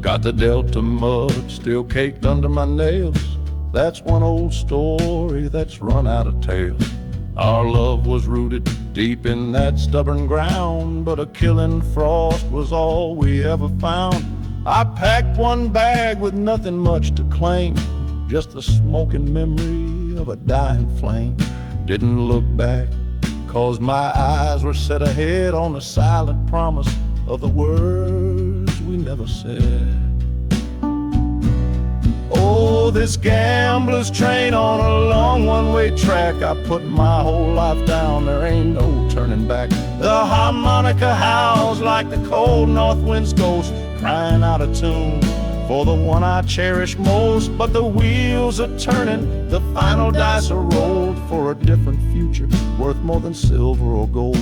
Got the Delta mud still caked under my nails. That's one old story that's run out of tales. Our love was rooted deep in that stubborn ground, but a killing frost was all we ever found. I packed one bag with nothing much to claim, just the smoking memory of a dying flame. Didn't look back, 'cause my eyes were set ahead on the silent promise of the words we never said. Oh, this gambler's train on a long one-way track. I put my whole life down, there ain't no turning back. The harmonica howls like the cold north wind's ghost, crying out a tune for the one I cherish most. But the wheels are turning, the final dice are rolled for a different future, worth more than silver or gold.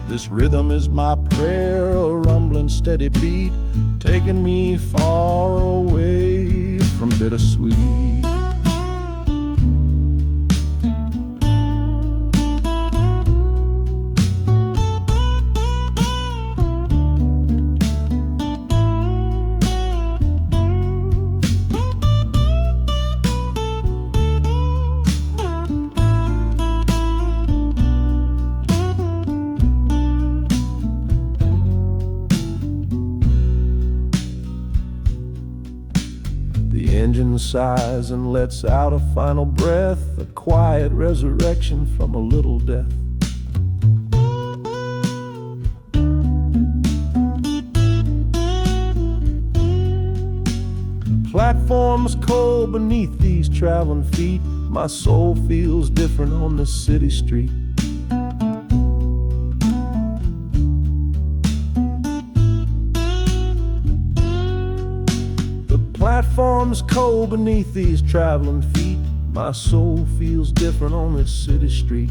This rhythm is my prayer, a rumbling steady beat, taking me far away from bittersweet. The engine sighs and lets out a final breath, a quiet resurrection from a little death. Platforms cold beneath these traveling feet, my soul feels different on this city street. Platforms cold beneath these traveling feet, my soul feels different on this city street.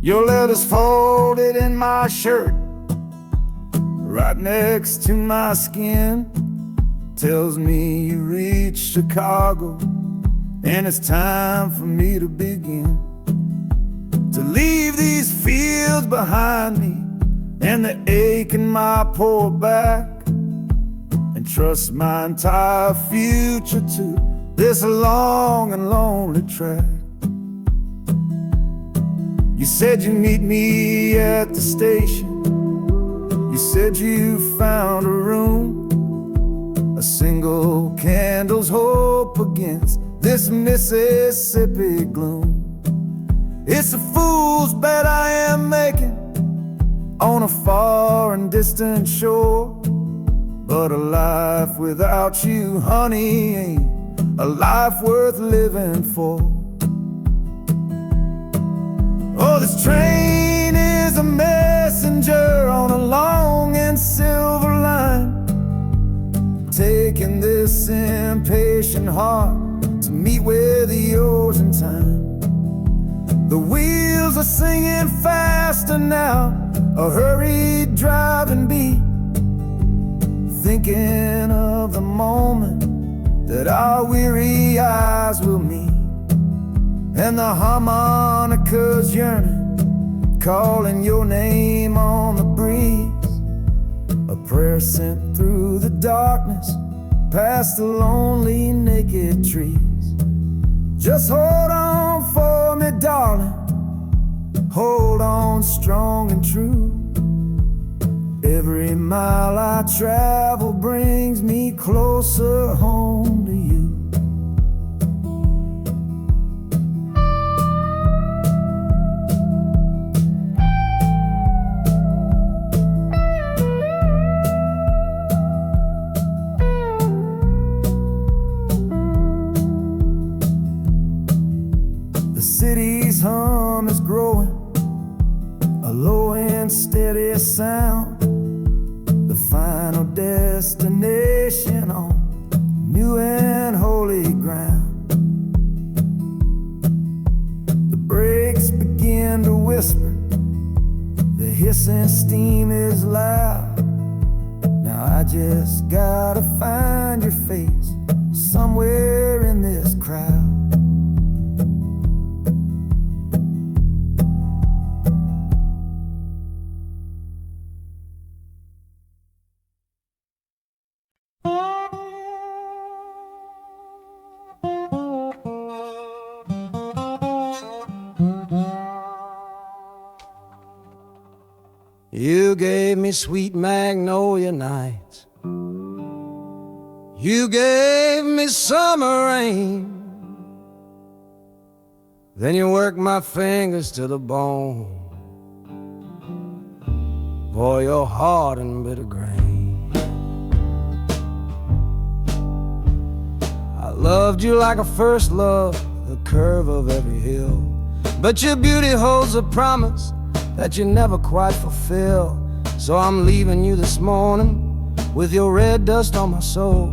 Your letter's folded in my shirt, right next to my skin. Tells me you reached Chicago, and it's time for me to begin. To leave these fields behind me, and the ache in my poor back, and trust my entire future to this long and lonely track. You said you'd meet me at the station. You said you found a room, a single candle's hope against this Mississippi gloom. It's a fool's bet I am making on a far and distant shore, but a life without you, honey, ain't a life worth living for. Oh, this train is a messenger on a long and silver line, taking this impatient heart to meet with yours in time. The wheels are singing faster now, a hurried driving beat, thinking of the moment that our weary eyes will meet. And the harmonica's yearning, calling your name on the breeze, a prayer sent through the darkness, past the lonely naked trees. Just hold on for me, darling, hold on strong and true. Every mile I travel brings me closer home to you. growing, a low and steady sound, the final destination on new and holy ground. The brakes begin to whisper, the hissing steam is loud. Now I just gotta find your face somewhere in this crowd. You gave me sweet magnolia nights, you gave me summer rain, then you worked my fingers to the bone. Boy, you're hard and bitter grain. I loved you like a first love, the curve of every hill, but your beauty holds a promise that you never quite fulfill. So I'm leaving you this morning with your red dust on my soul,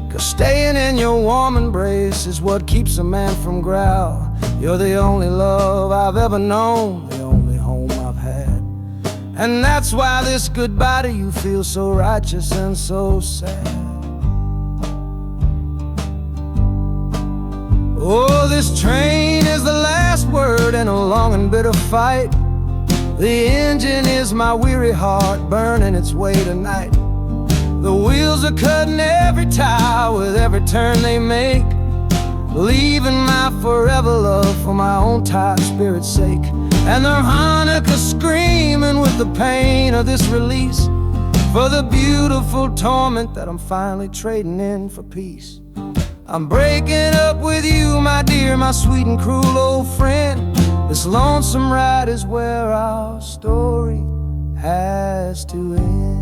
'cause staying in your warm embrace is what keeps a man from growl. You're the only love I've ever known, the only home I've had, and that's why this goodbye to you feels so righteous and so sad. Oh, this train is the last word in a long and bitter fight. The engine is my weary heart burning its way tonight. The wheels are cutting every tire with every turn they make, leaving my forever love for my own tired spirit's sake. And the harmonica screaming with the pain of this release, for the beautiful torment that I'm finally trading in for peace. I'm breaking up with you, my dear, my sweet and cruel old friend. This lonesome ride is where our story has to end.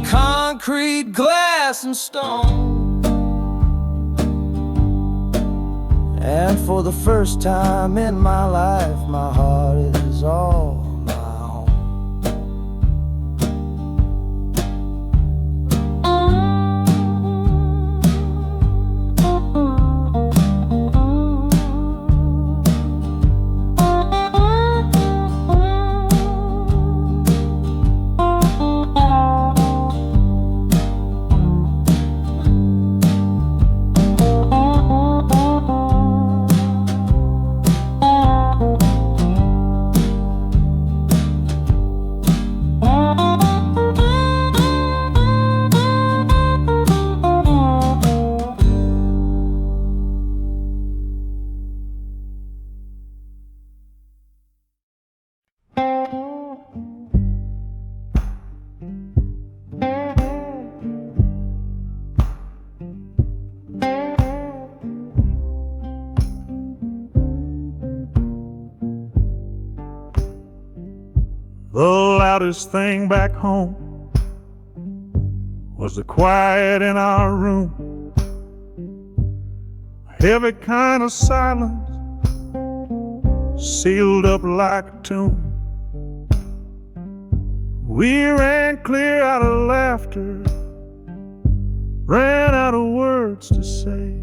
Concrete, glass, and stone. And for the first time in my life, my heart is all my own. The loudest thing back home was the quiet in our room, a heavy kind of silence, sealed up like a tomb. We ran clear out of laughter, ran out of words to say,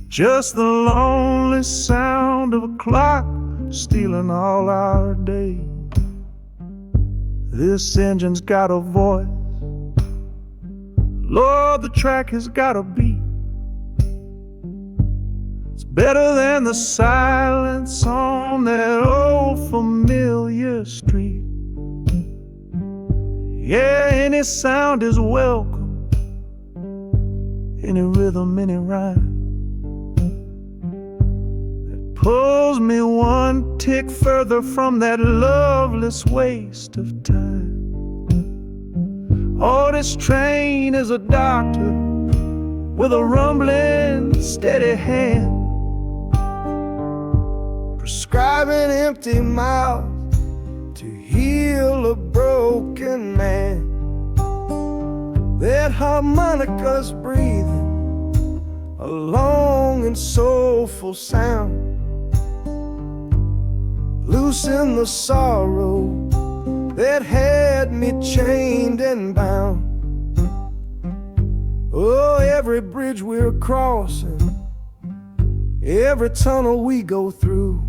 just the lonely sound of a clock stealing all our day. This engine's got a voice, Lord, the track has got a beat. It's better than the silence on that old familiar street. Yeah, any sound is welcome, any rhythm, any rhyme. pulls me one tick further from that loveless waste of time. Oh, this train is a doctor with a rumbling, steady hand, prescribing empty mouths to heal a broken man. That harmonica's breathing a long and soulful sound, loosen the sorrow that had me chained and bound. Oh, every bridge we're crossing, every tunnel we go through,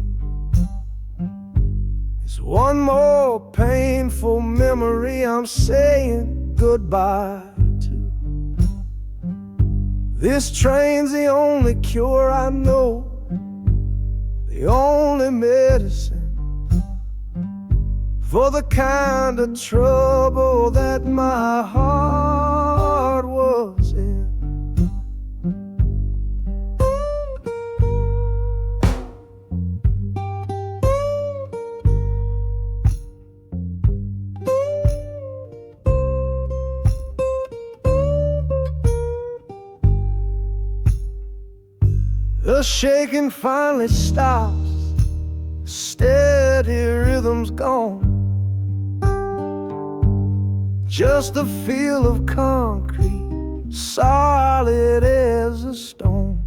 is one more painful memory I'm saying goodbye to. This train's the only cure I know, the only medicine for the kind of trouble that my heart was in. The shaking finally stops, steady rhythm's gone, just a feel of concrete, solid as a stone.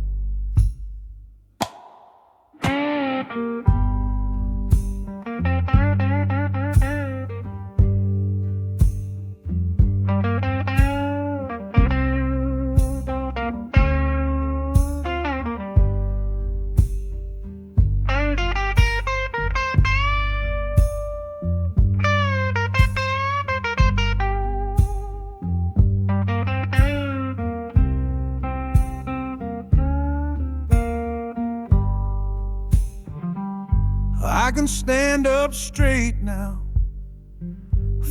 I can stand up straight now,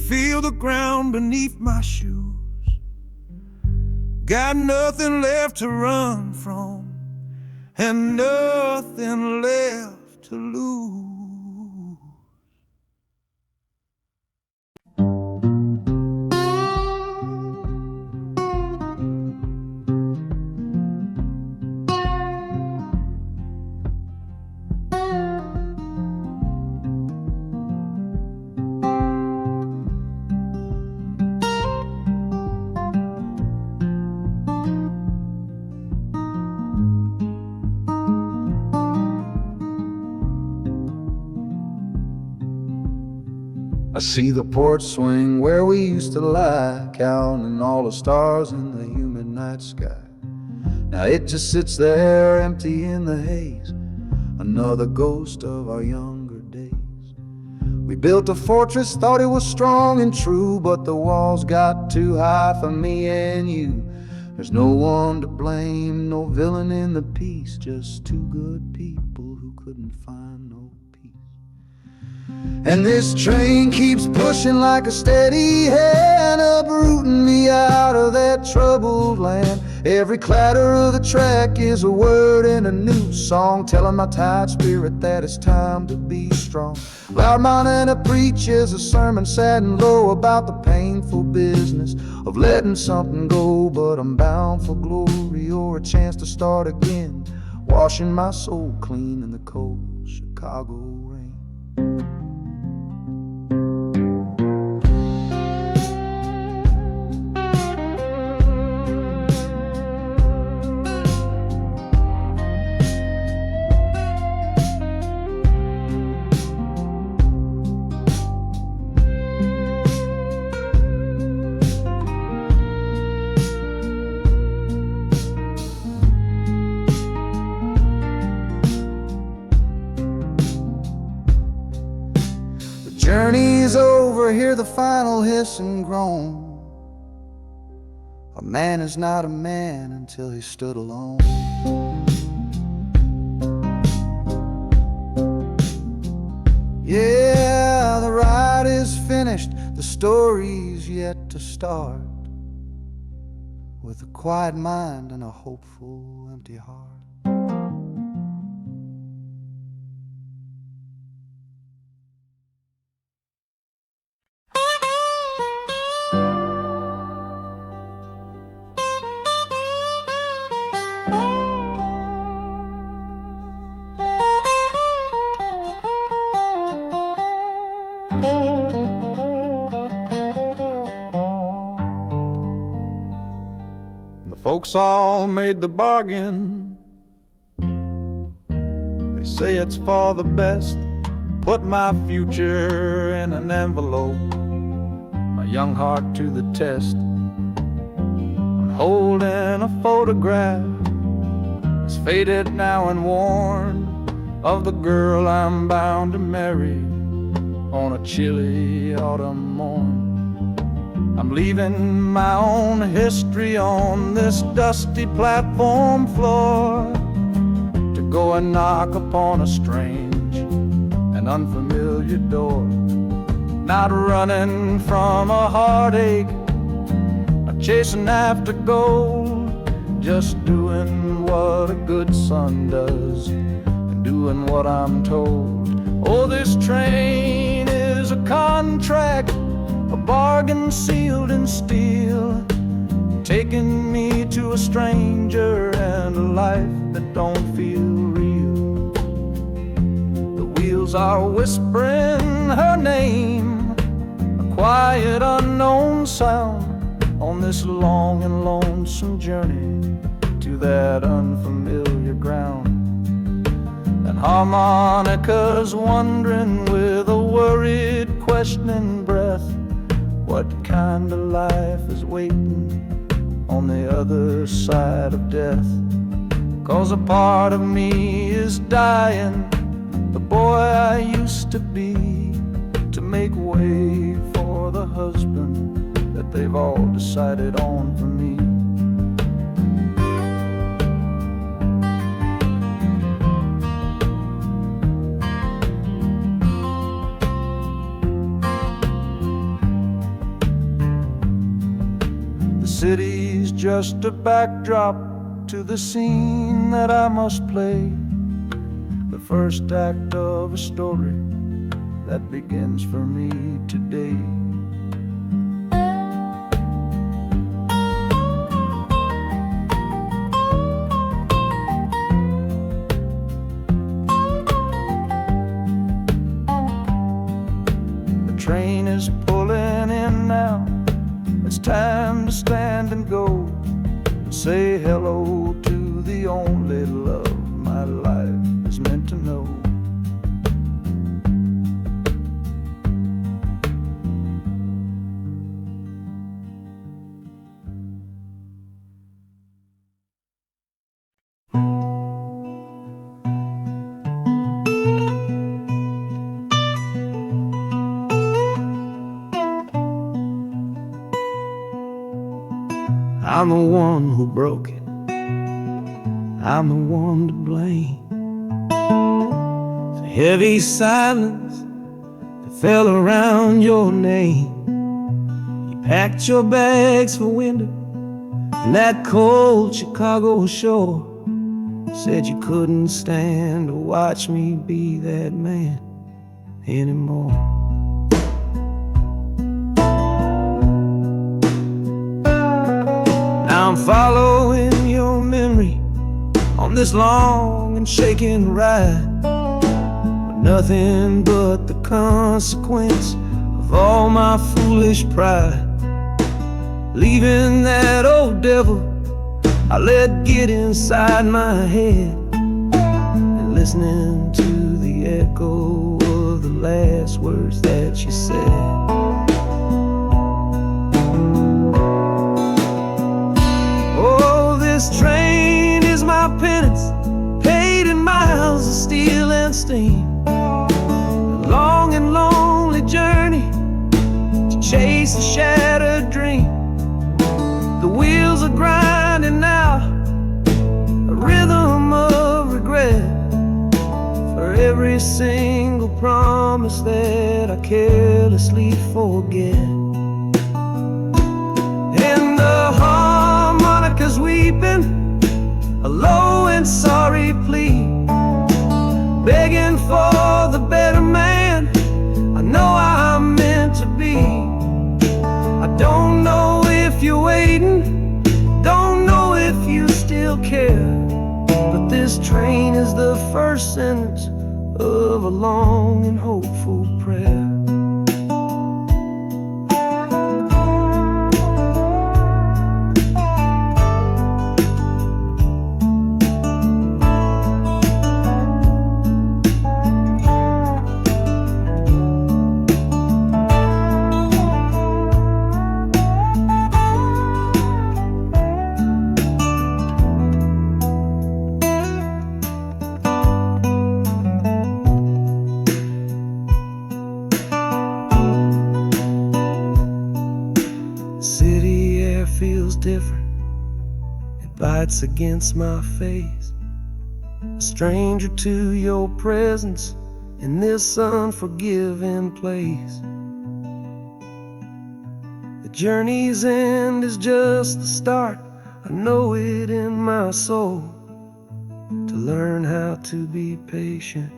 feel the ground beneath my shoes. Got nothing left to run from and nothing left to lose. I see the porch swing where we used to lie, counting all the stars in the humid night sky. Now it just sits there empty in the haze, another ghost of our younger days. We built a fortress, thought it was strong and true, but the walls got too high for me and you. There's no one to blame, no villain in the piece, just two good people who couldn't find no peace. And this train keeps pushing like a steady hand, uprooting me out of that troubled land. Every clatter of the track is a word in a new song, telling my tired spirit that it's time to be strong. Loud Montana preaches a sermon sad and low about the painful business of letting something go, but I'm bound for glory or a chance to start again, washing my soul clean in the cold Chicago rain. Journey's over, hear the final hiss and groan. A man is not a man until he stood alone. Yeah, the ride is finished, the story's yet to start, with a quiet mind and a hopeful empty heart. folks all made the bargain. They say it's for the best. Put my future in an envelope, my young heart to the test. I'm holding a photograph, it's faded now and worn, of the girl I'm bound to marry on a chilly autumn morn. I'm leaving my own history on this dusty platform floor to go and knock upon a strange and unfamiliar door. Not running from a heartache, not chasing after gold, just doing what a good son does and doing what I'm told. Oh, this train is a contract, a bargain sealed in steel, taking me to a stranger and a life that don't feel real. The wheels are whispering her name, a quiet unknown sound, on this long and lonesome journey to that unfamiliar ground. And harmonicas wondering with a worried, questioning breath, what kind of life is waiting on the other side of death? 'Cause a part of me is dying, the boy I used to be, to make way for the husband that they've all decided on for me. The city's just a backdrop to the scene that I must play, the first act of a story that begins for me today. The train is pulling in now, it's time to stand and go, say hello to the only love my life is meant to know. I'm the one who broke it, I'm the one to blame. The heavy silence that fell around your name. You packed your bags for winter in that cold Chicago shore, said you couldn't stand to watch me be that man anymore. I'm following your memory on this long and shaking ride, with nothing but the consequence of all my foolish pride. Leaving that old devil I let get inside my head, and listening to the echo of the last words that you said. This train is my penance, paid in miles of steel and steam. A long and lonely journey to chase a shattered dream. The wheels are grinding now, a rhythm of regret, for every single promise that I carelessly forget. And the harmonica's weeping a low and sorry plea, begging for the better man I know I'm meant to be. I don't know if you're waiting, don't know if you still care, but this train is the first sentence of a long and hopeful prayer. different. It bites against my face. A stranger to your presence in this unforgiving place. The journey's end is just the start. I know it in my soul. To learn how to be patient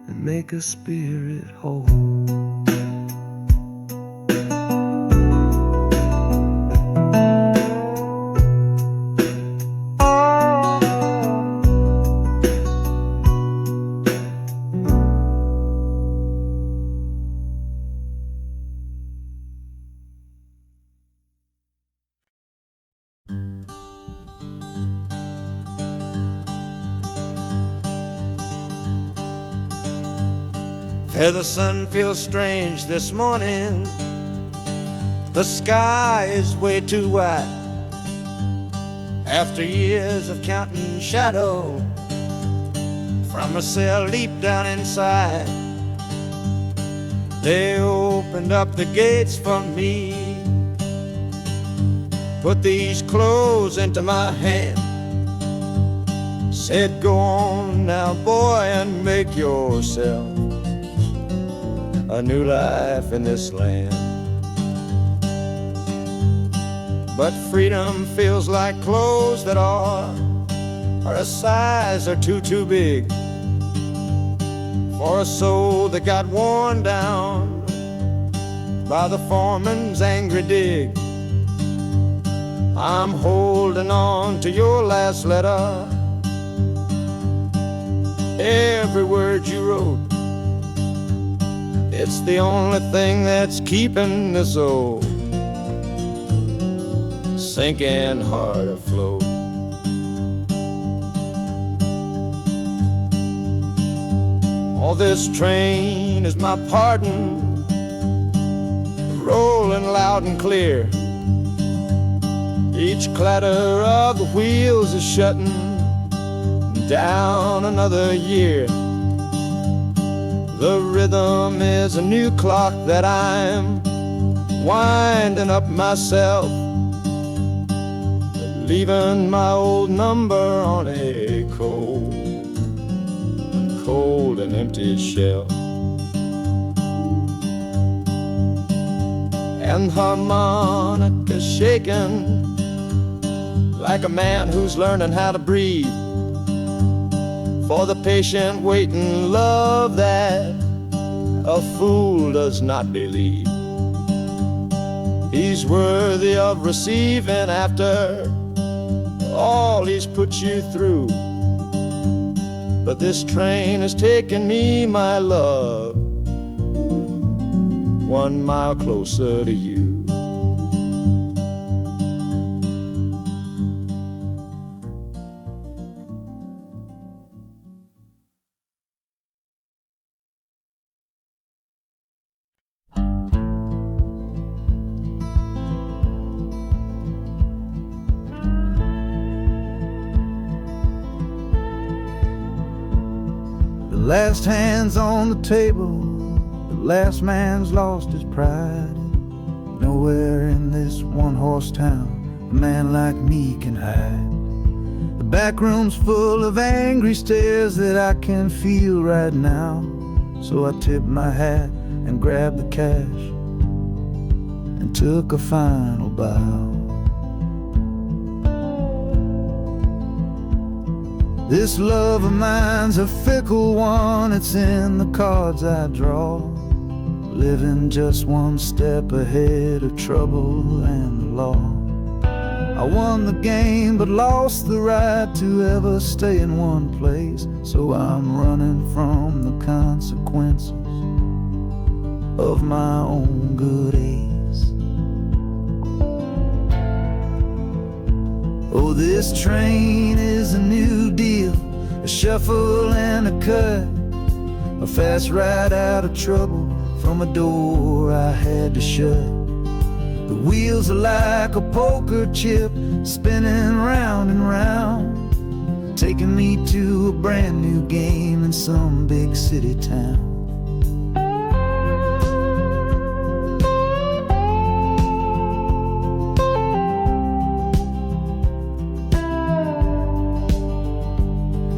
and make a spirit whole. The sun feels strange this morning. The sky is way too wide. After years of counting shadow from a cell deep down inside, they opened up the gates for me, put these clothes into my hand, said, "Go on now, boy, and make yourself a new life in this land." But freedom feels like clothes that are a size or two big for a soul that got worn down by the foreman's angry dig. I'm holding on to your last letter, every word you wrote. It's the only thing that's keeping this old sinking heart afloat. Oh, this train is my pardon, rolling loud and clear. Each clatter of the wheels is shutting down another year. The rhythm is a new clock that I'm winding up myself, leaving my old number on a cold and empty shelf. And harmonica shaking like a man who's learning how to breathe, for the patient waiting love that a fool does not believe. He's worthy of receiving after all he's put you through. But this train has taken me, my love, 1 mile closer to you. The last hand's on the table, the last man's lost his pride. Nowhere in this one-horse town a man like me can hide. The back room's full of angry stares that I can feel right now. So I tipped my hat and grabbed the cash and took a final bow. This love of mine's a fickle one, it's in the cards I draw. Living just one step ahead of trouble and the law. I won the game but lost the right to ever stay in one place. So I'm running from the consequences of my own good ace. Oh, this train is a new deal, a shuffle and a cut, a fast ride out of trouble from a door I had to shut. The wheels are like a poker chip, spinning round and round, taking me to a brand new game in some big city town.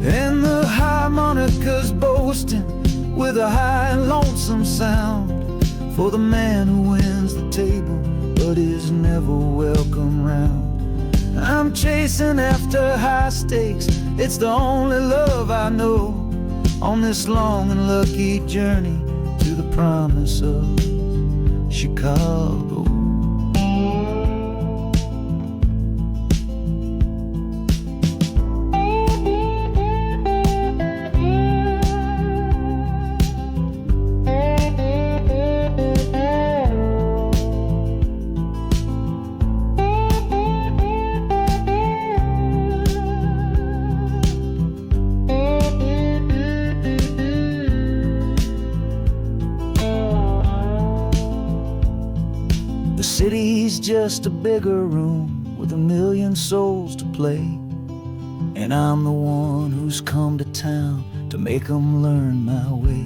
and the harmonica's boasting with a high and lonesome sound for the man who wins the table but is never welcome round. I'm chasing after high stakes, it's the only love I know on this long and lucky journey to the promise of Chicago. The city's just a bigger room with a million souls to play, and I'm the one who's come to town to make 'em learn my way.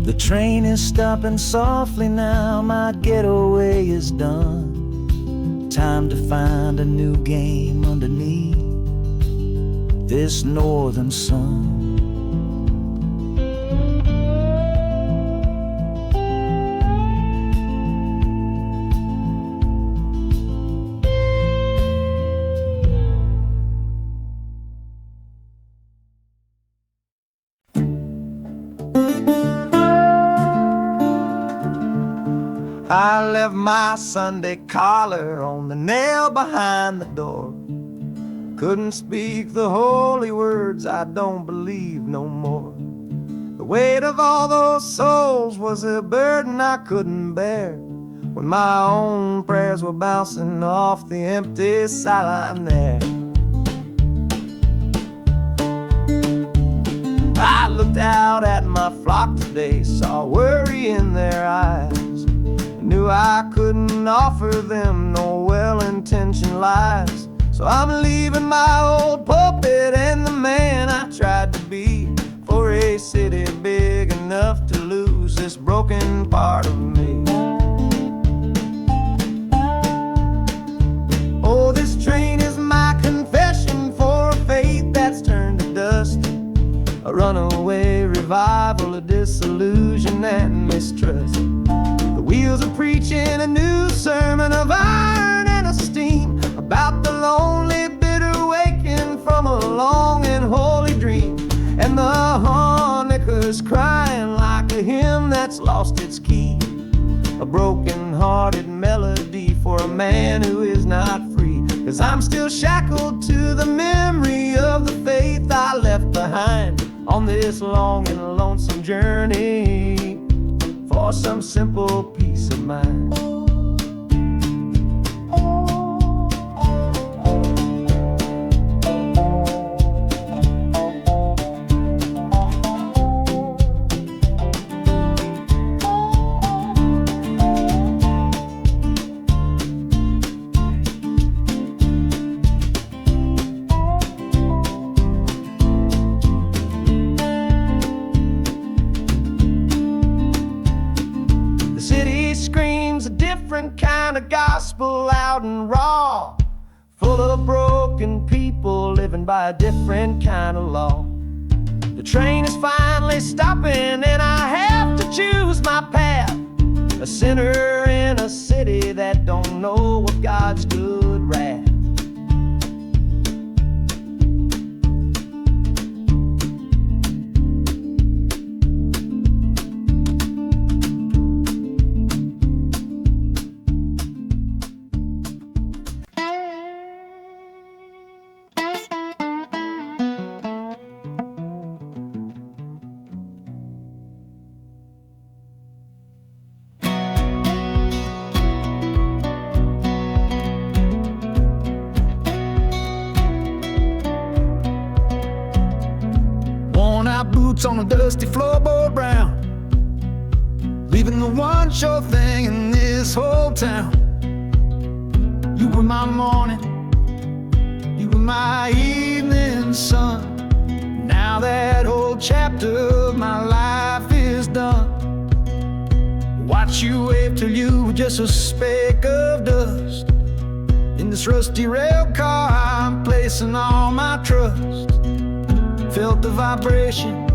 The train is stopping softly now, my getaway is done. Time to find a new game underneath this northern sun. I left my Sunday collar on the nail behind the door. Couldn't speak the holy words, I don't believe no more. The weight of all those souls was a burden I couldn't bear, when my own prayers were bouncing off the empty sideline there. I looked out at my flock today, saw worry in their eyes. Knew I couldn't offer them no well-intentioned lies. So I'm leaving my old pulpit and the man I tried to be, for a city big enough to lose this broken part of me. Oh, this train is my confession for a faith that's turned to dust, a runaway revival of disillusion and mistrust. Wheels are preaching a new sermon of iron and of steam, about the lonely, bitter waking from a long and holy dream. And the harmonica's crying like a hymn that's lost its key, a broken-hearted melody for a man who is not free. 'Cause I'm still shackled to the memory of the faith I left behind on this long and lonesome journey for some simple peace of mind. Kind of gospel loud and raw, full of broken people living by a different kind of law. The train is finally stopping and I have to choose my path, a sinner in a city that don't know what God's good wrath. Boots on a dusty floorboard brown, leaving the one sure thing in this whole town. You were my morning, you were my evening sun. Now that whole chapter of my life is done. Watch you wave till you were just a speck of dust in this rusty rail car I'm placing all my trust. Felt the vibration,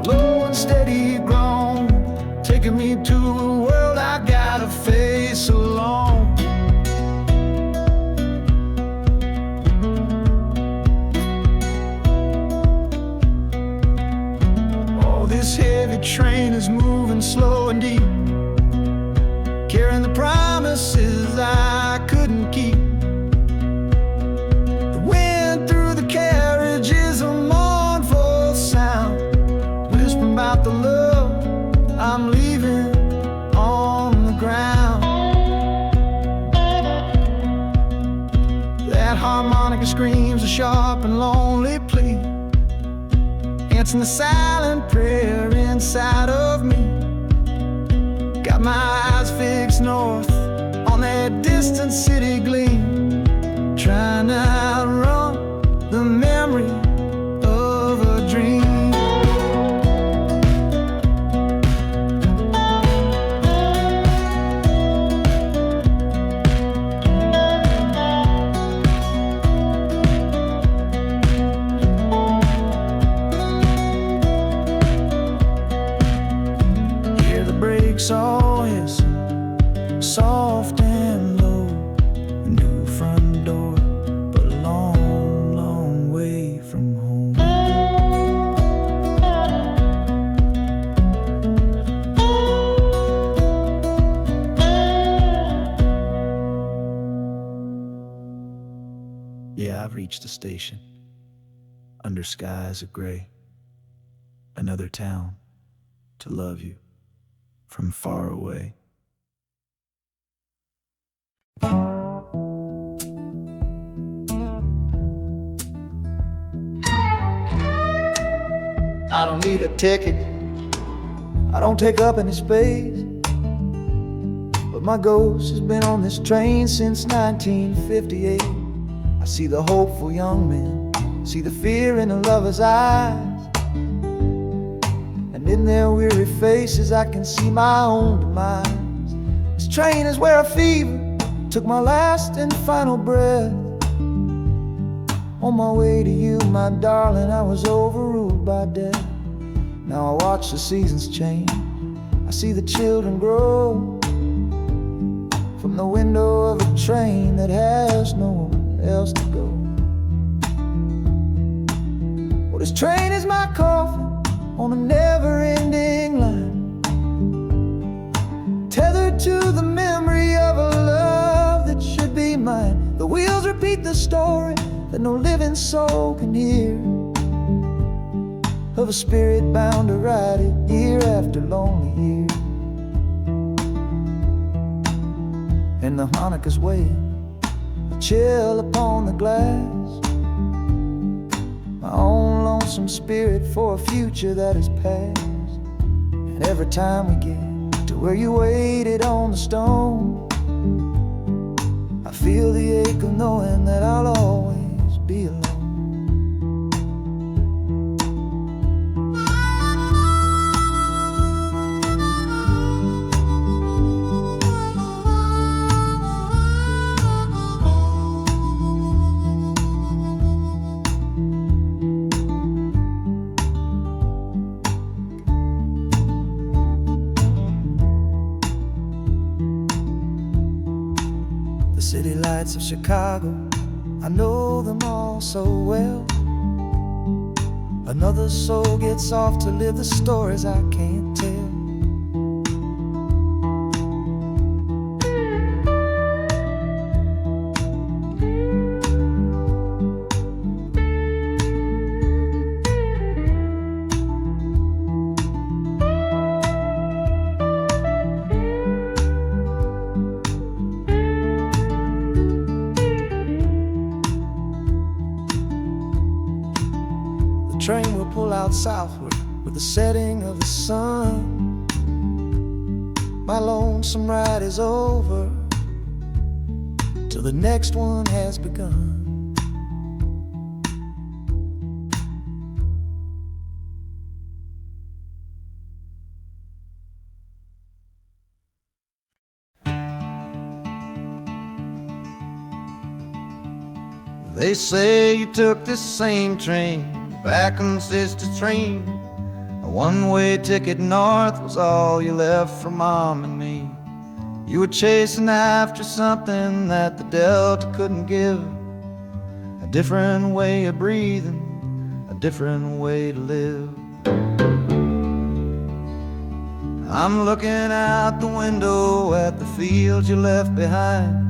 low and steady groan, taking me to a world I gotta face alone. Oh, this heavy train is moving slow and deep, carrying the promises I couldn't keep. The wind through the carriage is a mournful sound, whispering about the love I'm leaving on the ground. That harmonica screams a sharp and lonely plea, answering the silent prayer inside of me. Got my eyes fixed north on that distant city gleam, trying to outrun the memory of a dream. Hear the brakes all hiss, soft and low. A new front door, but a long, long way from home. Yeah, I've reached the station, under skies of gray. Another town to love you from far away. I don't need a ticket, I don't take up any space, but my ghost has been on this train since 1958. I see the hopeful young men, see the fear in the lover's eyes, and in their weary faces I can see my own demise. This train is where a fever took my last and final breath. On my way to you, my darling, I was overruled by death. Now I watch the seasons change, I see the children grow, from the window of a train that has nowhere else to go. Well, this train is my coffin on a never-ending line, tethered to the memory of a love that should be mine. The wheels repeat the story that no living soul can hear, of a spirit bound to ride it year after lonely year. And the harmonica's weighing a chill upon the glass, my own lonesome spirit for a future that is past. And every time we get to where you waited on the stone, I feel the ache of knowing that I'll always be alone. The city lights of Chicago, I know them all so well. Another soul gets off to live the stories I can't tell. The train will pull out southward with the setting of the sun. My lonesome ride is over till the next one has begun. They say you took this same train back on Sister Train. A one-way ticket north was all you left for Mom and me. You were chasing after something that the Delta couldn't give. A different way of breathing, a different way to live. I'm looking out the window at the fields you left behind,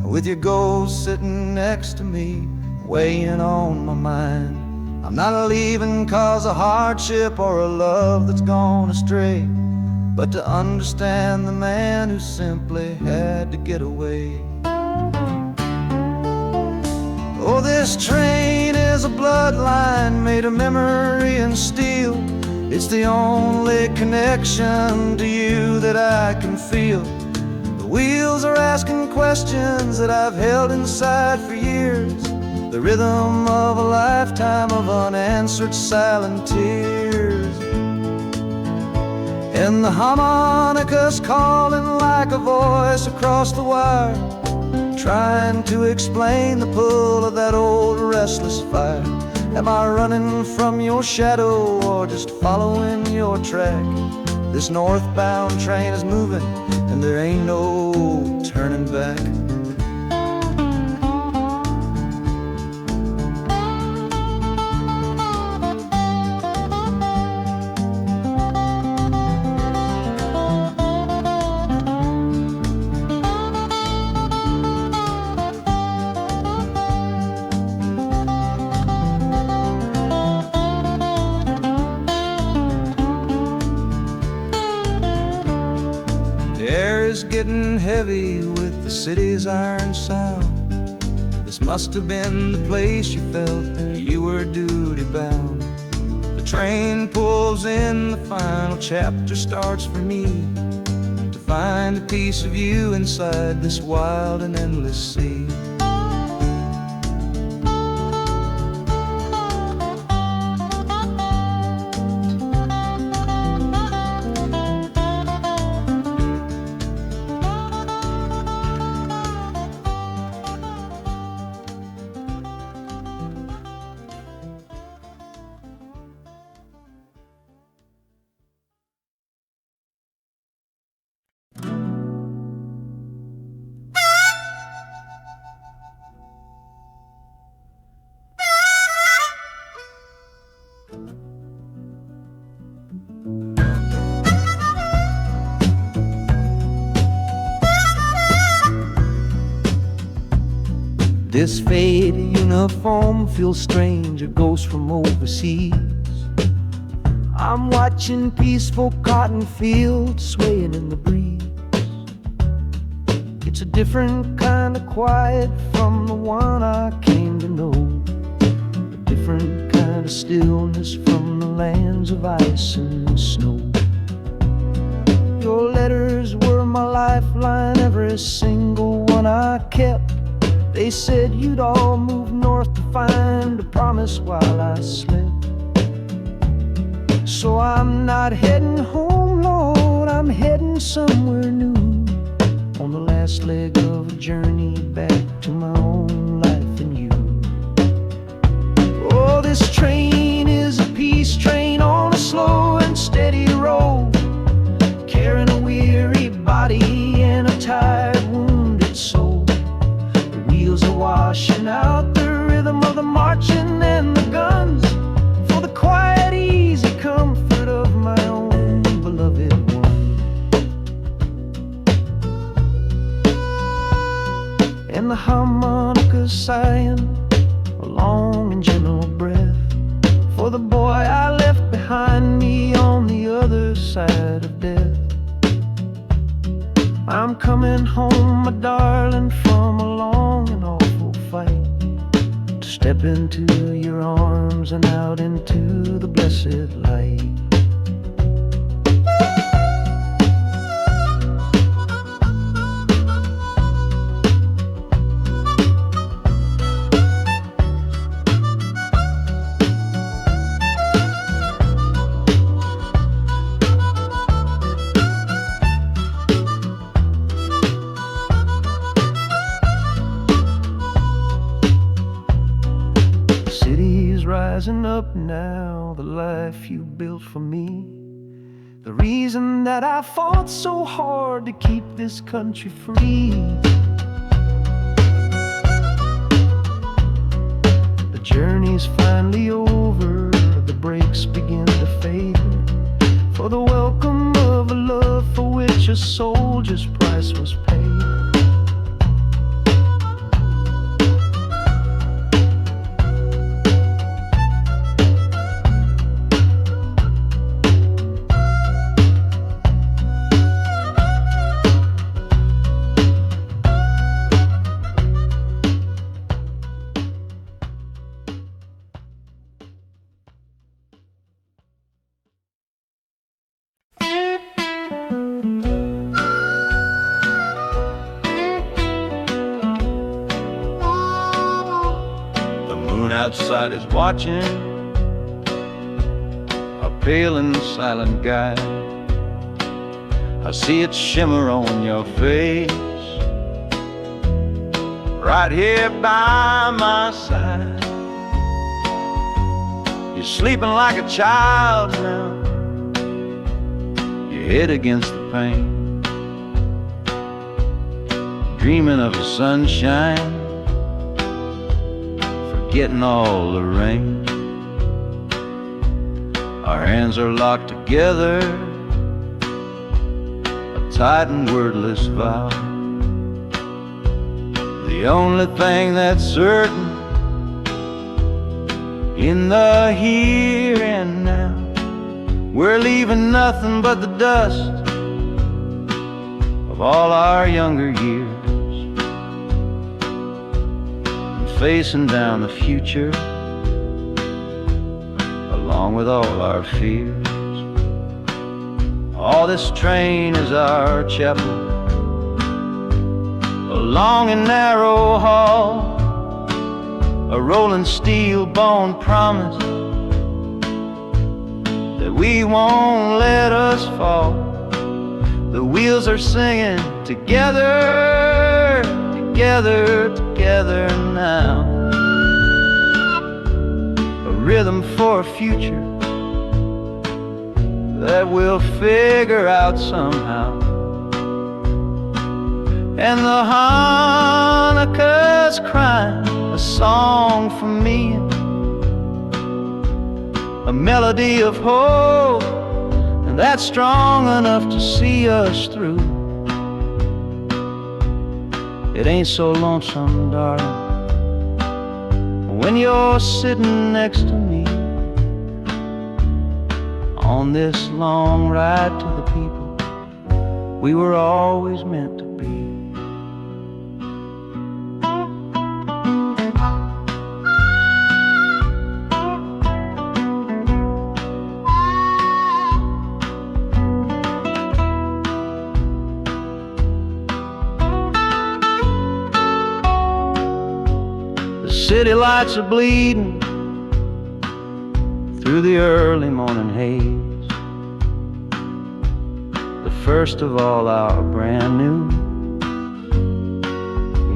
with your ghost sitting next to me, weighing on my mind. I'm not leaving cause of hardship or a love that's gone astray, but to understand the man who simply had to get away. Oh, this train is a bloodline made of memory and steel. It's the only connection to you that I can feel. The wheels are asking questions that I've held inside for years. The rhythm of a lifetime of unanswered silent tears. And the harmonica's calling like a voice across the wire, trying to explain the pull of that old restless fire. Am I running from your shadow or just following your track? This northbound train is moving and there ain't no turning back. Getting heavy with the city's iron sound. This must have been the place you felt you were duty bound. The train pulls in, the final chapter starts for me, to find a piece of you inside this wild and endless sea. This faded uniform feels strange, a ghost from overseas. I'm watching peaceful cotton fields swaying in the breeze. It's a different kind of quiet from the one I came to know, a different kind of stillness from the lands of ice and snow. Your letters were my lifeline, every single one I kept. They said you'd all move north to find a promise while I slept. So I'm not heading home, Lord, I'm heading somewhere new, on the last leg of a journey back to my own life and you. Oh, this train is a peace train on a slow and steady road, carrying a weary body and a tired, wounded soul. Wheels are washing out the rhythm of the marching and the guns, for the quiet, easy comfort of my own beloved one. And the harmonica sighing a long and gentle breath for the boy I left behind me on the other side of death. I'm coming home, my darling, from a long and awful fight, to step into your arms and out into the blessed light. rising up now, the life you built for me. The reason that I fought so hard to keep this country free. The journey's finally over, the brakes begin to fade, for the welcome of a love for which a soldier's price was paid. Outside is watching, a pale and silent guide. I see it shimmer on your face, right here by my side. You're sleeping like a child now, your head against the pane, dreaming of the sunshine, getting all the rain. Our hands are locked together, a tight and wordless vow. The only thing that's certain in the here and now, we're leaving nothing but the dust of all our younger years, facing down the future along with all our fears. All this train is our chapel, a long and narrow hall, a rolling steel bone promise that we won't let us fall. The wheels are singing together, together, together now. A rhythm for a future that we'll figure out somehow. And the Hanukkah's crying a song for me, a melody of hope, and that's strong enough to see us through. It ain't so lonesome, darling, when you're sitting next to me on this long ride to the people we were always meant to be. City lights are bleeding through the early morning haze, the first of all our brand new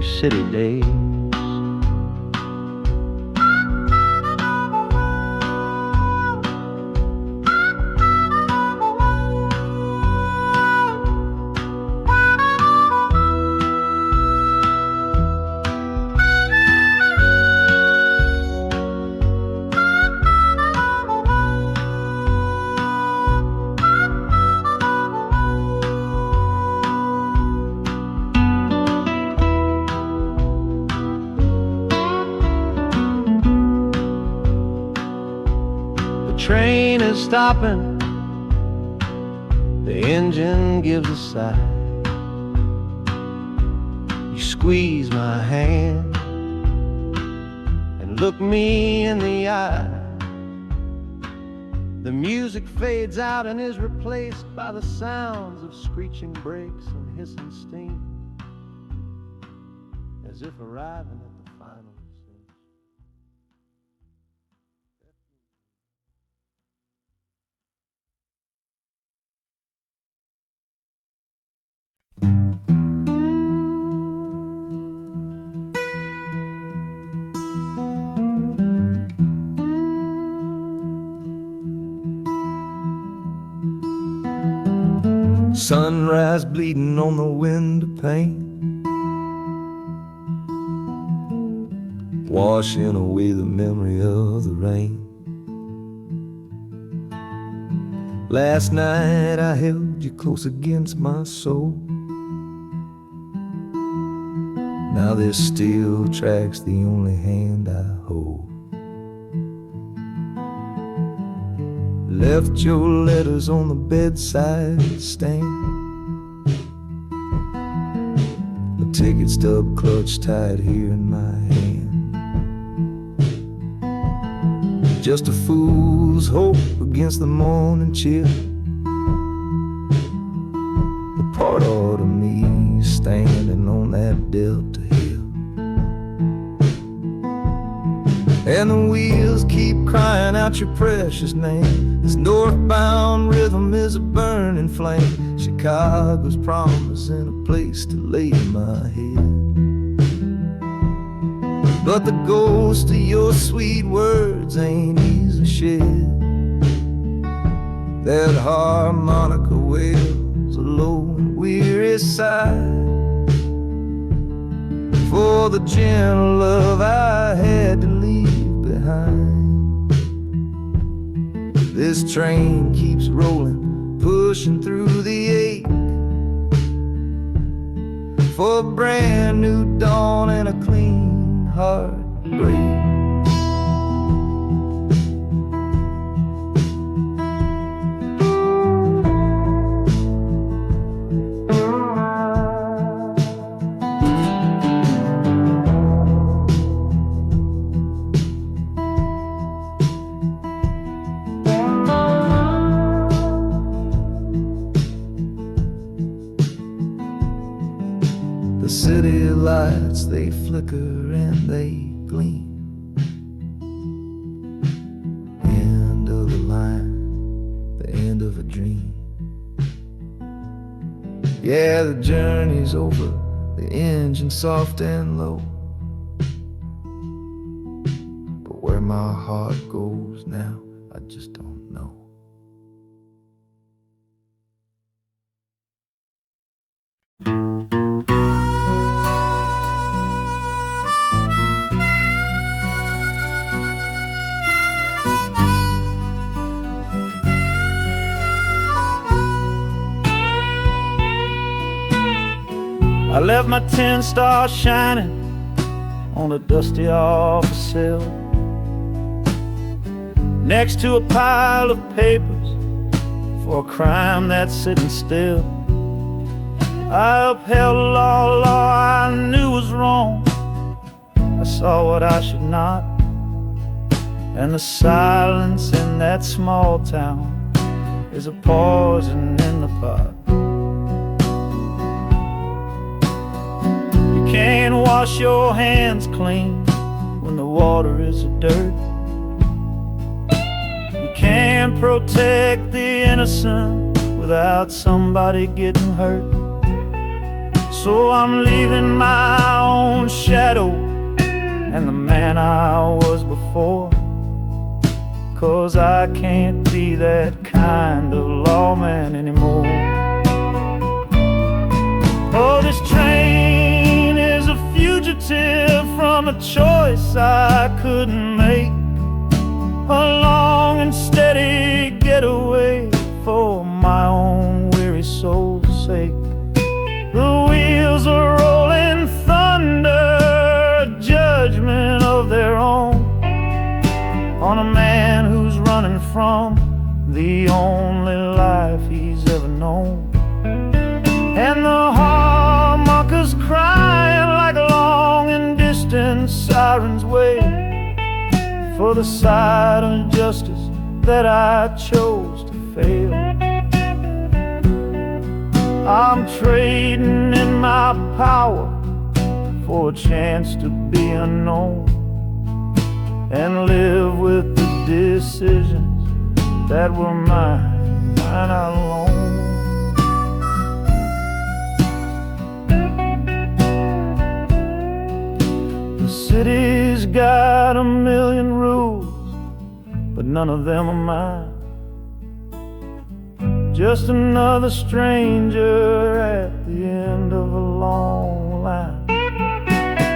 city days. Train is stopping, the engine gives a sigh. You squeeze my hand and look me in the eye. The music fades out and is replaced by the sounds of screeching brakes and hissing steam, as if arriving at the final scene. Sunrise bleeding on the window pane, washing away the memory of the rain. Last night I held you close against my soul. Now this steel track's the only hand I hold. Left your letters on the bedside stand, the ticket stub clutched tight here in my hand. Just a fool's hope against the morning chill, the part of me standing on that Delta hill. And the wheels keep crying out your precious name. This northbound rhythm is a burning flame. Chicago's promising a place to lay my head. But the ghost of your sweet words ain't easy shed. That harmonica wails a low and weary sigh for the gentle love I had to leave behind. This train keeps rolling, pushing through the ache, for a brand new dawn and a clean heartbreak. The city lights, they flicker and they gleam. End of the line, the end of a dream. Yeah, the journey's over, the engine soft and low. But where my heart goes now, I just don't know. I left my 10 stars shining on a dusty office cell, next to a pile of papers for a crime that's sitting still. I upheld a law I knew was wrong. I saw what I should not, and the silence in that small town is a poison in the pot. You can't wash your hands clean when the water is of dirt. You can't protect the innocent without somebody getting hurt. So I'm leaving my own shadow and the man I was before, 'cause I can't be that kind of lawman anymore. Oh, this train is a fugitive from a choice I couldn't make, a long and steady getaway for my own weary soul's sake. The wheels are rolling thunder, a judgment of their own, on a man who's running from the only life he's ever known. And the harmonicas crying like long and distant sirens wait for the side of justice that I chose to fail. I'm trading in my power for a chance to be unknown and live with the decisions that were mine alone. The city's got a million rules, but none of them are mine. just another stranger at the end of a long line.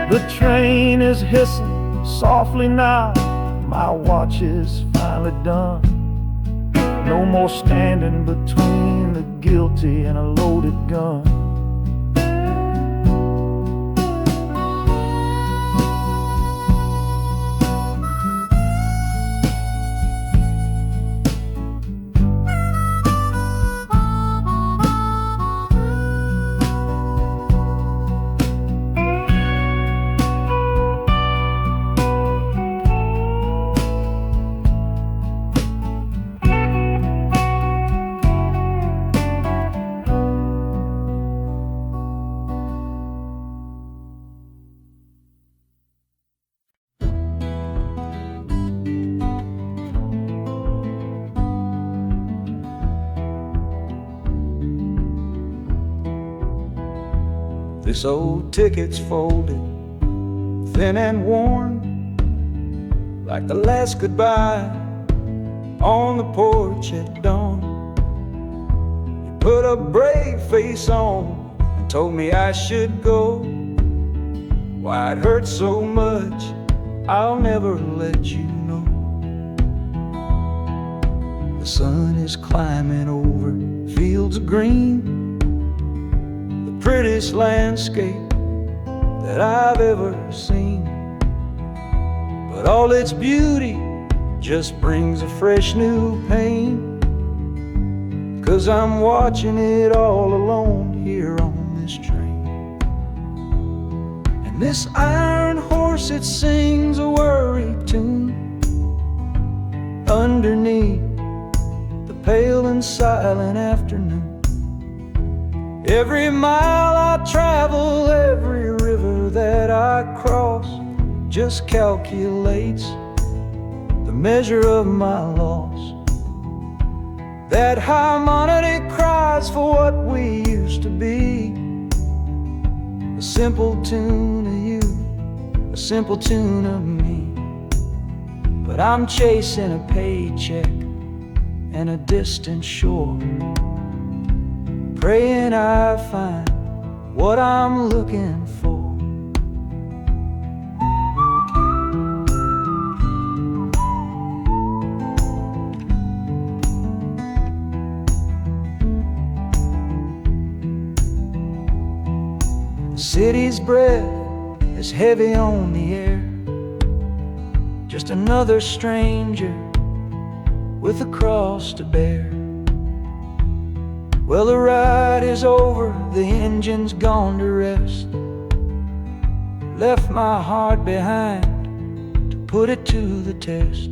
The train is hissing softly now, my watch is finally done. No more standing between the guilty and a loaded gun. This old ticket's folded, thin and worn, like the last goodbye on the porch at dawn. You put a brave face on and told me I should go. Why it hurts so much, I'll never let you know. The sun is climbing over fields of green, prettiest landscape that I've ever seen. But all its beauty just brings a fresh new pain, 'cause I'm watching it all alone here on this train. And this iron horse, it sings a worry tune underneath the pale and silent afternoon. Every mile I travel, every river that I cross, just calculates the measure of my loss. That harmony cries for what we used to be, a simple tune of you, a simple tune of me. But I'm chasing a paycheck and a distant shore, praying I find what I'm looking for. The city's breath is heavy on the air, just another stranger with a cross to bear. Well, the ride is over, the engine's gone to rest, left my heart behind to put it to the test.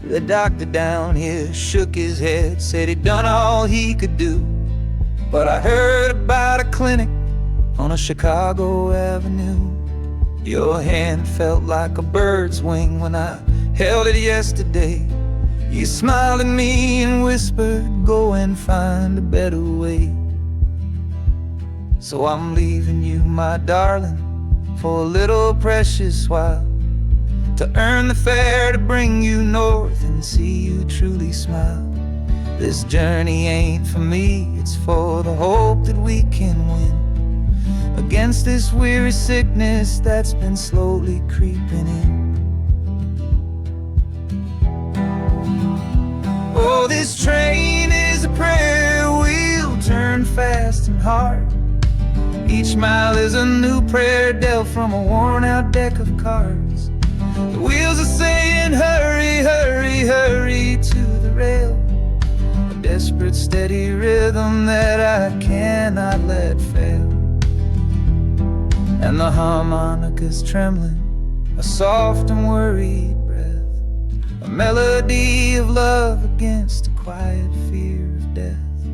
The doctor down here shook his head, said he'd done all he could do. But I heard about a clinic on a Chicago avenue. Your hand felt like a bird's wing when I held it yesterday. You smiled at me and whispered, go and find a better way. So I'm leaving you, my darling, for a little precious while, to earn the fare to bring you north and see you truly smile. This journey ain't for me, it's for the hope that we can win against this weary sickness that's been slowly creeping in. Oh, this train is a prayer wheel turned fast and hard. Each mile is a new prayer dealt from a worn out deck of cards. The wheels are saying hurry, hurry, hurry to the rail, a desperate steady rhythm that I cannot let fail. And the harmonica's trembling, a soft and worried breath, a melody of love against a quiet fear of death.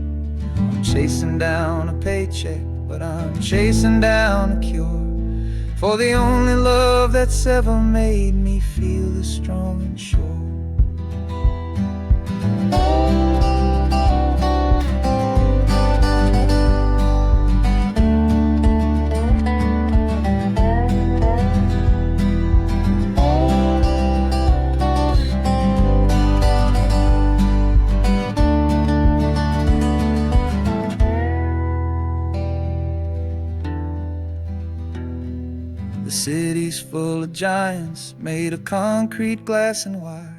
I'm chasing down a paycheck but I'm chasing down a cure for the only love that's ever made me feel this strong and sure. The city's full of giants made of concrete, glass, and wire,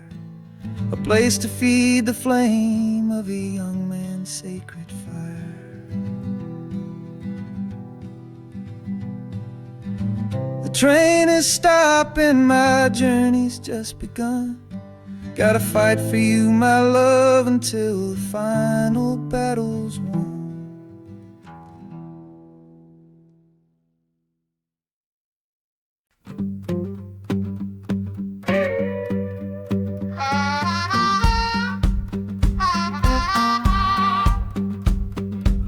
a place to feed the flame of a young man's sacred fire. The train is stopping, my journey's just begun. Gotta fight for you, my love, until the final battle's won.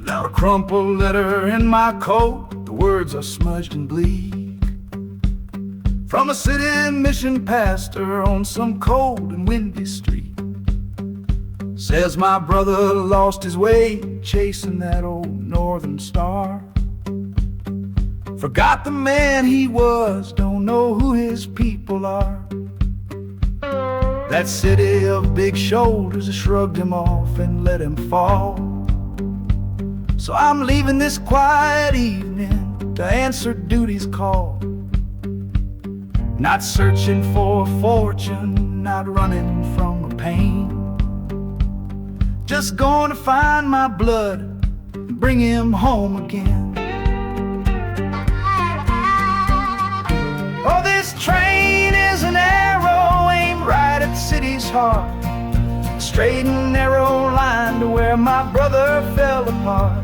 Now a crumpled letter in my coat, the words are smudged and bleak, from a city mission pastor on some cold and windy street. Says my brother lost his way chasing that old northern star, forgot the man he was, don't know who his people are. That city of big shoulders has shrugged him off and let him fall. So I'm leaving this quiet evening to answer duty's call. Not searching for a fortune, not running from a pain, just going to find my blood and bring him home again. Oh, this train is an arrow aimed right at the city's heart, a straight and narrow line to where my brother fell apart.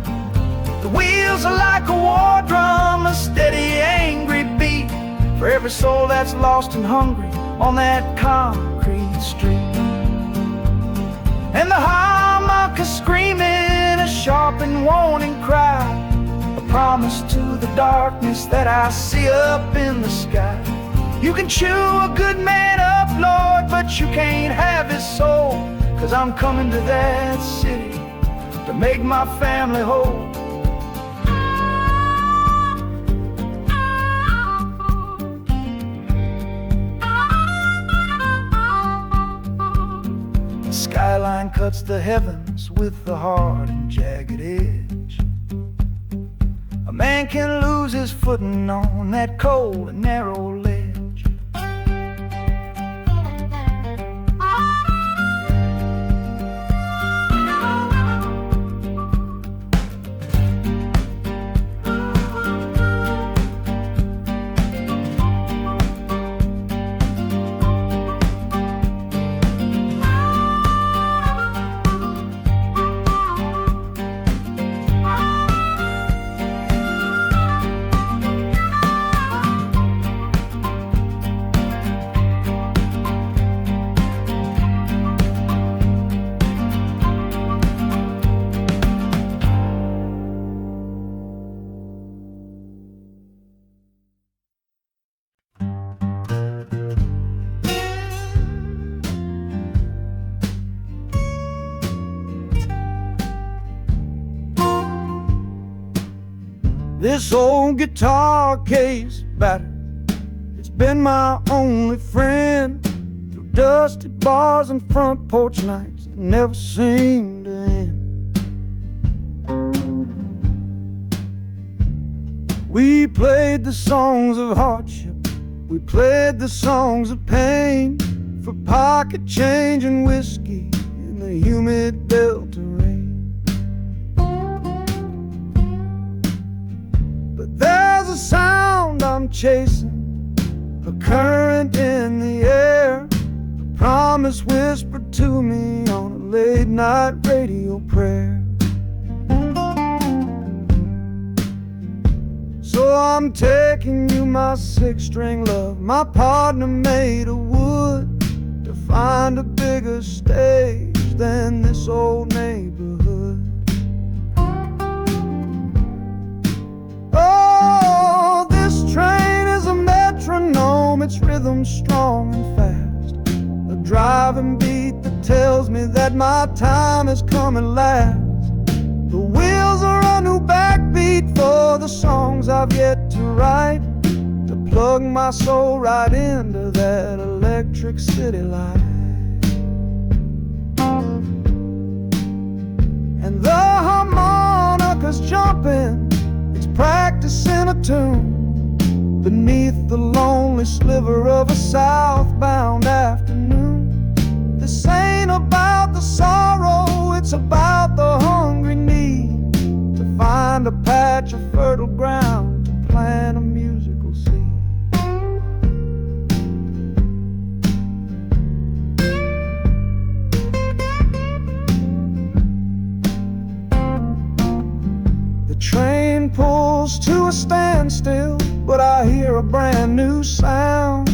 The wheels are like a war drum, a steady, angry beat for every soul that's lost and hungry on that concrete street. And the harmonica screaming a sharp and warning cry, a promise to the darkness that I see up in the sky. You can chew a good man up, Lord, but you can't have his soul, 'cause I'm coming to that city to make my family whole. Skyline cuts the heavens with the hard and jagged edge. A man can lose his footing on that cold and narrow ledge. This old guitar case battered, it's been my only friend through dusty bars and front porch nights that never seem to end. We played the songs of hardship, we played the songs of pain, for pocket change and whiskey in the humid Delta rain. There's a sound I'm chasing, a current in the air, a promise whispered to me on a late night radio prayer. So I'm taking you, my six-string love, my partner made of wood, to find a bigger stage than this old neighborhood. rhythm strong and fast, a driving beat that tells me that my time is coming last. The wheels are a new backbeat for the songs I've yet to write, to plug my soul right into that electric city light. And the harmonica's jumping, it's practicing a tune beneath the lonely sliver of a southbound afternoon. This ain't about the sorrow, it's about the hungry need to find a patch of fertile ground to plant a musical seed. The train pulls to a standstill, but I hear a brand new sound.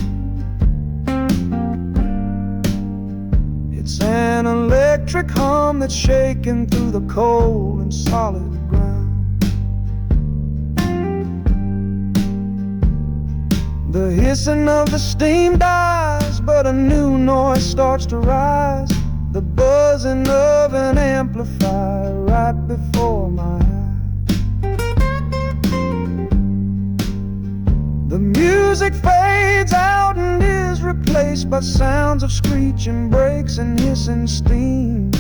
It's an electric hum that's shaking through the cold and solid ground. The hissing of the steam dies, but a new noise starts to rise, the buzzing of an amplifier right before my eyes. The music fades out and is replaced by sounds of screeching brakes and hissing steam,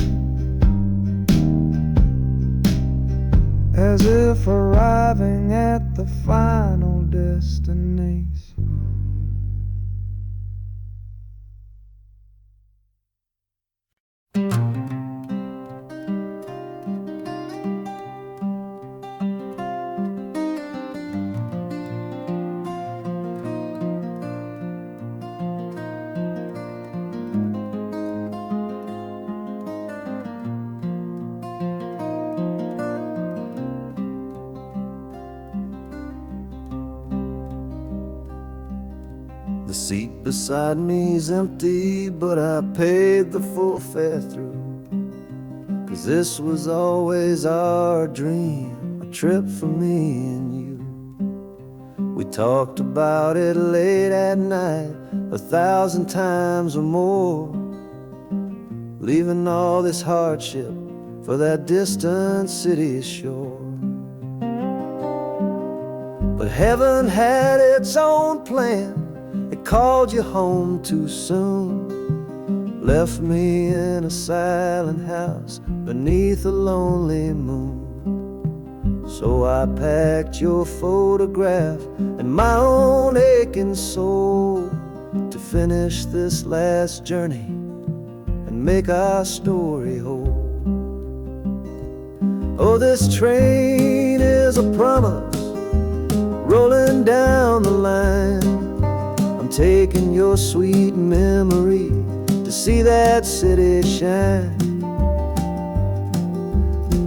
as if arriving at the final destination. The seat beside me's empty, but I paid the full fare through, 'cause this was always our dream, a trip for me and you. We talked about it late at night, 1,000 times or more, leaving all this hardship for that distant city's shore. But heaven had its own plan, it called you home too soon, left me in a silent house beneath a lonely moon. So I packed your photograph and my own aching soul to finish this last journey and make our story whole. Oh, this train is a promise rolling down the line. I'm taking your sweet memory to see that city shine.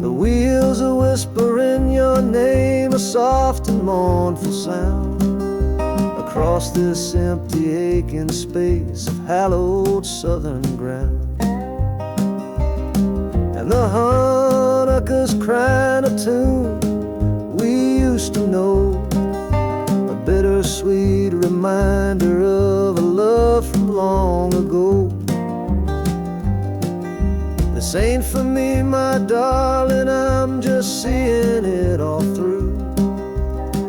The wheels are whispering your name, a soft and mournful sound, across this empty aching space of hallowed southern ground. And the harmonicas crying a tune we used to know, a bittersweet reminder of a love from long ago. This ain't for me, my darling, I'm just seeing it all through.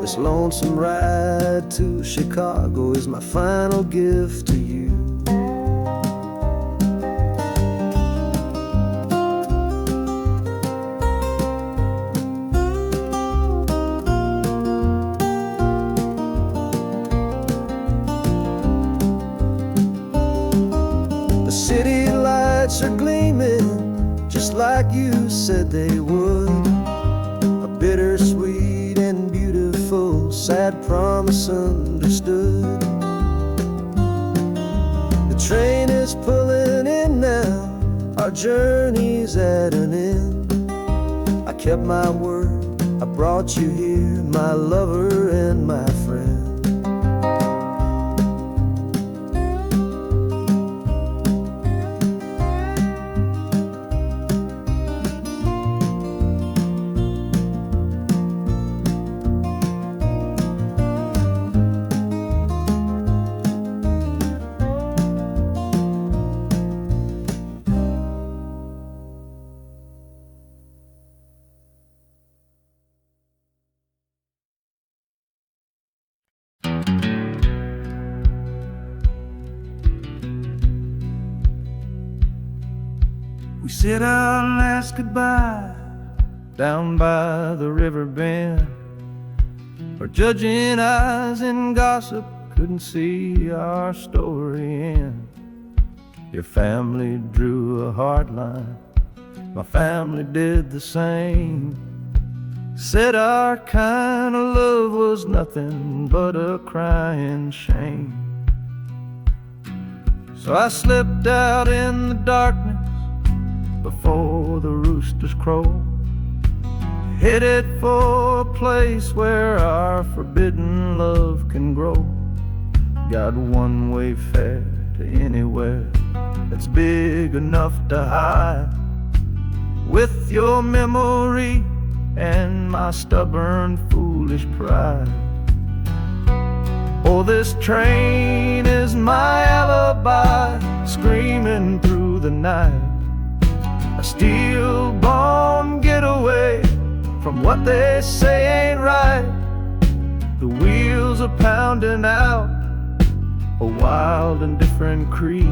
This lonesome ride to Chicago is my final gift to you. The city lights are gleaming just like you said they would, a bittersweet and beautiful sad promise understood. The train is pulling in now, our journey's at an end. I kept my word, I brought you here, my lover and my friend. We said our last goodbye down by the river bend, where judging eyes and gossip couldn't see our story end. Your family drew a hard line, my family did the same. Said our kind of love was nothing but a crying shame. So I slipped out in the darkness before the roosters crow, headed for a place where our forbidden love can grow. Got one way fare to anywhere that's big enough to hide, with your memory and my stubborn, foolish pride. Oh, this train is my alibi, screaming through the night, a steel-born getaway from what they say ain't right. The wheels are pounding out a wild and different creed,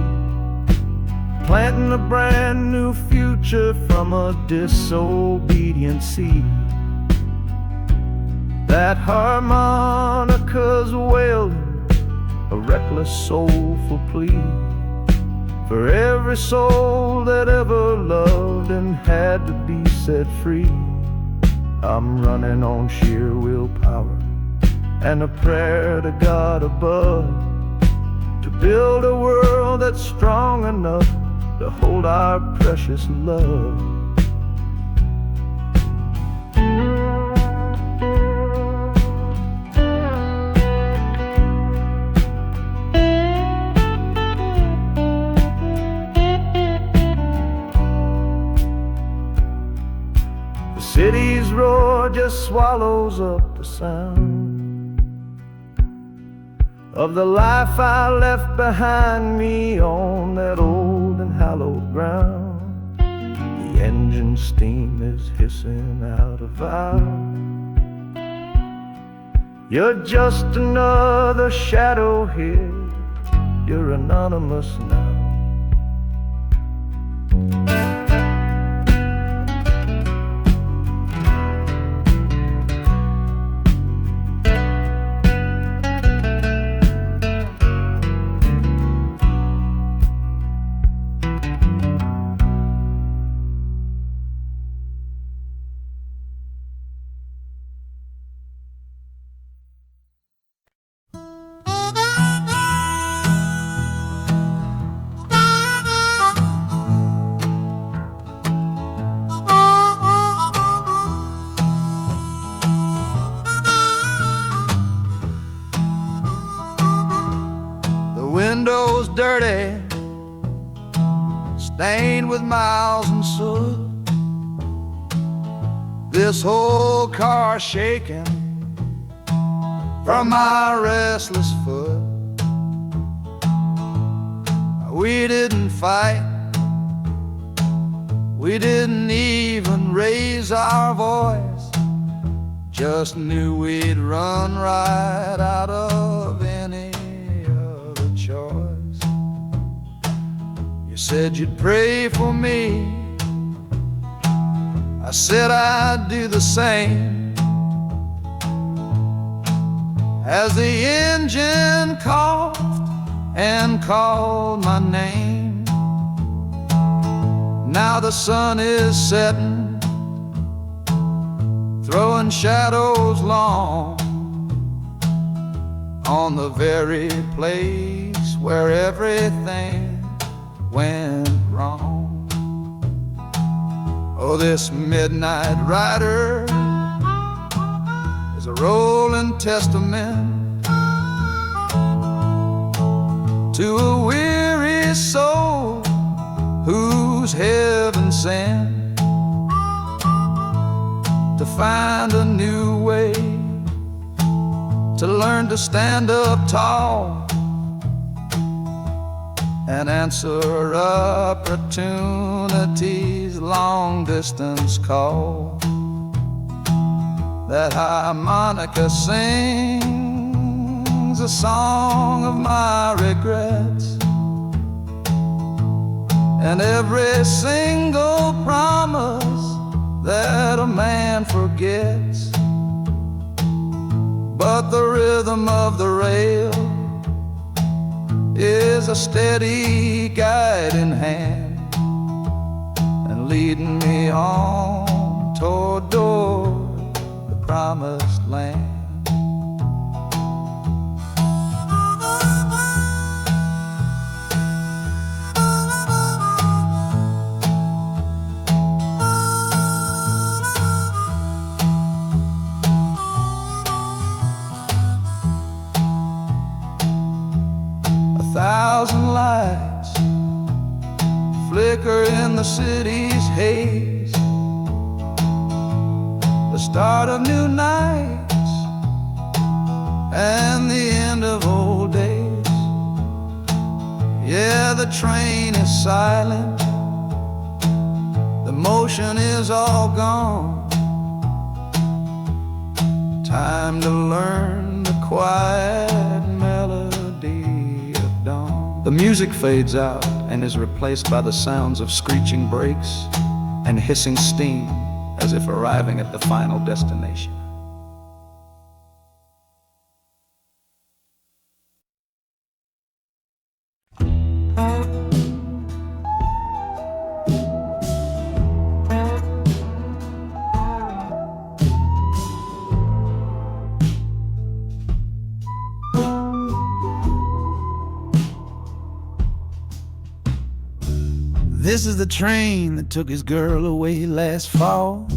planting a brand new future from a disobedient seed. That harmonica's wailing a reckless, soulful plea for every soul that ever loved and had to be set free. I'm running on sheer willpower and a prayer to God above, to build a world that's strong enough to hold our precious love. The city's roar just swallows up the sound of the life I left behind me on that old and hallowed ground. The engine steam is hissing out a vow. You're just another shadow here, you're anonymous now. Windows dirty, stained with miles and soot. This whole car shaking from my restless foot. We didn't fight, we didn't even raise our voice, just knew we'd run right out of any choice. You said you'd pray for me, I said I'd do the same. As the engine coughed and called my name, now the sun is setting, throwing shadows long on the very place where everything went wrong. Oh, this midnight rider is a rolling testament to a weary soul whose heaven sent to find a new way, to learn to stand up tall and answer opportunity's long-distance call. That harmonica sings a song of my regrets, and every single promise that a man forgets. But the rhythm of the rail is a steady guiding hand, and leading me on toward the promised land. Thousand lights flicker in the city's haze, the start of new nights and the end of old days. Yeah, the train is silent, the motion is all gone. Time to learn the quiet melody of dawn. The music fades out and is replaced by the sounds of screeching brakes and hissing steam, as if arriving at the final destination. This is the train that took his girl away last fall.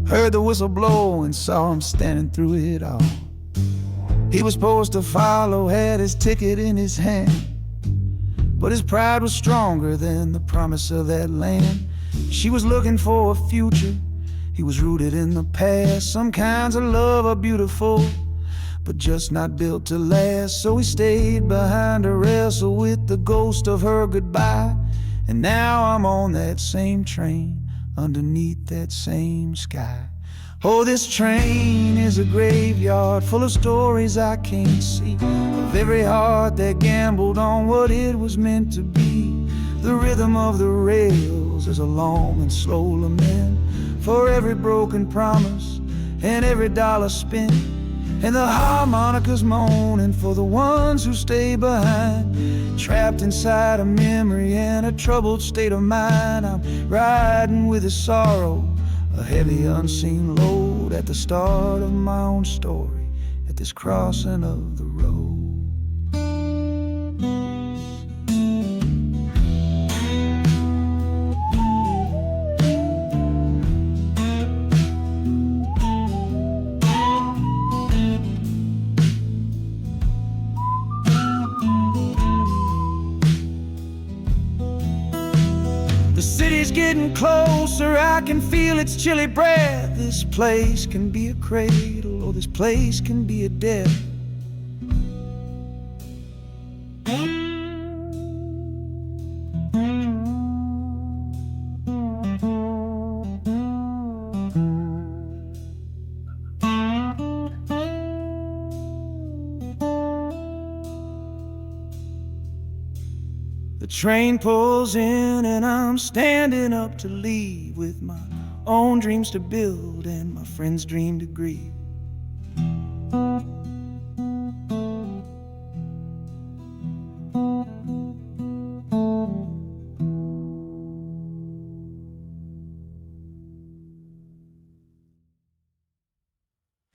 Heard the whistle blow and saw him standing through it all. He was supposed to follow, had his ticket in his hand, but his pride was stronger than the promise of that land. She was looking for a future, he was rooted in the past. Some kinds of love are beautiful, but just not built to last. So he stayed behind to wrestle with the ghost of her goodbye. And now I'm on that same train, underneath that same sky. Oh, this train is a graveyard full of stories I can't see, of every heart that gambled on what it was meant to be. The rhythm of the rails is a long and slow lament for every broken promise and every dollar spent, and the harmonicas moaning for the ones who stay behind, trapped inside a memory and a troubled state of mind. I'm riding with a sorrow, a heavy unseen load, at the start of my own story, at this crossing of the road. The city's getting closer, I can feel its chilly breath. This place can be a cradle, or this place can be a death. The train pulls in and I'm standing up to leave, with my own dreams to build and my friend's dream to grieve.